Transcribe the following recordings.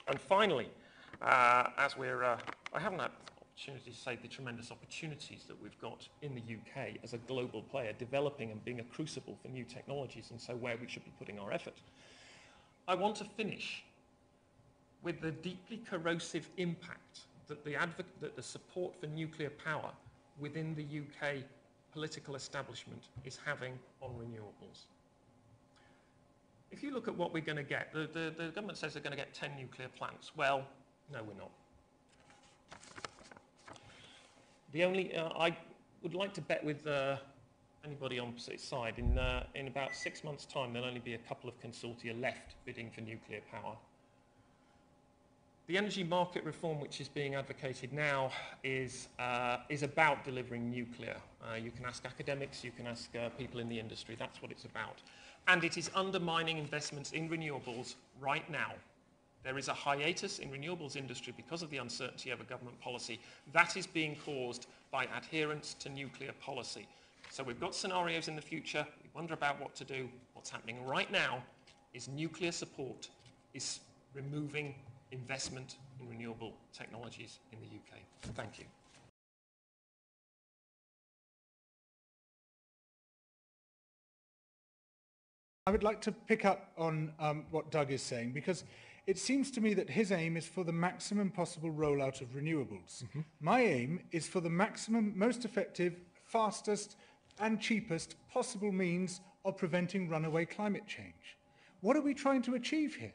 And finally, as we're, I haven't had the opportunity to say the tremendous opportunities that we've got in the UK as a global player, developing and being a crucible for new technologies, and so where we should be putting our effort. I want to finish with the deeply corrosive impact that the support for nuclear power within the UK political establishment is having on renewables. If you look at what we're going to get, the government says they're going to get 10 nuclear plants. Well, no, we're not. The only, I would like to bet with anybody on opposite side, in about 6 months' time, there'll only be a couple of consortia left bidding for nuclear power. The energy market reform which is being advocated now is about delivering nuclear. You can ask academics, you can ask people in the industry, that's what it's about. And it is undermining investments in renewables right now. There is a hiatus in renewables industry because of the uncertainty over government policy. That is being caused by adherence to nuclear policy. So we've got scenarios in the future, we wonder about what to do. What's happening right now is nuclear support is removing investment in renewable technologies in the UK. Thank you. I would like to pick up on what Doug is saying, because it seems to me that his aim is for the maximum possible rollout of renewables. Mm-hmm. My aim is for the maximum, most effective, fastest and cheapest possible means of preventing runaway climate change. What are we trying to achieve here?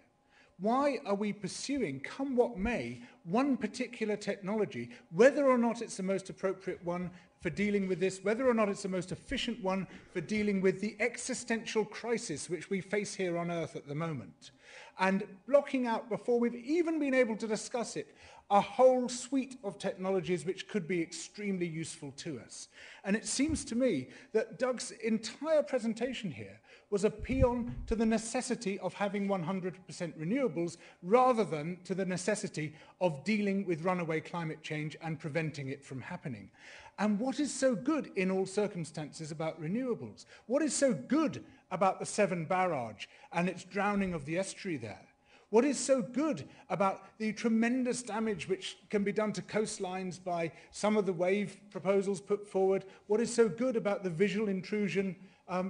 Why are we pursuing, come what may, one particular technology, whether or not it's the most appropriate one for dealing with this, whether or not it's the most efficient one for dealing with the existential crisis which we face here on Earth at the moment, and blocking out, before we've even been able to discuss it, a whole suite of technologies which could be extremely useful to us. And it seems to me that Doug's entire presentation here was a paean to the necessity of having 100% renewables rather than to the necessity of dealing with runaway climate change and preventing it from happening. And what is so good in all circumstances about renewables? What is so good about the Severn barrage and its drowning of the estuary there? What is so good about the tremendous damage which can be done to coastlines by some of the wave proposals put forward? What is so good about the visual intrusion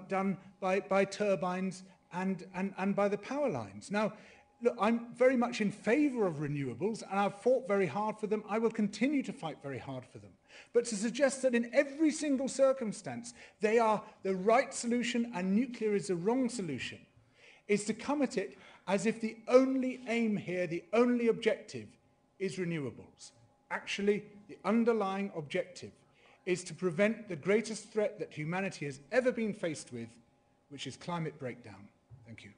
done by turbines and by the power lines? Now, look, I'm very much in favour of renewables, and I've fought very hard for them. I will continue to fight very hard for them. But to suggest that in every single circumstance they are the right solution and nuclear is the wrong solution is to come at it as if the only aim here, the only objective, is renewables. Actually, the underlying objective is to prevent the greatest threat that humanity has ever been faced with, which is climate breakdown. Thank you.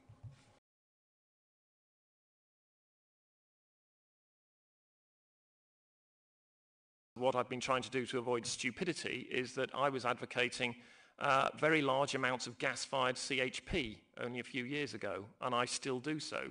What I've been trying to do to avoid stupidity is that I was advocating very large amounts of gas-fired CHP only a few years ago, and I still do so.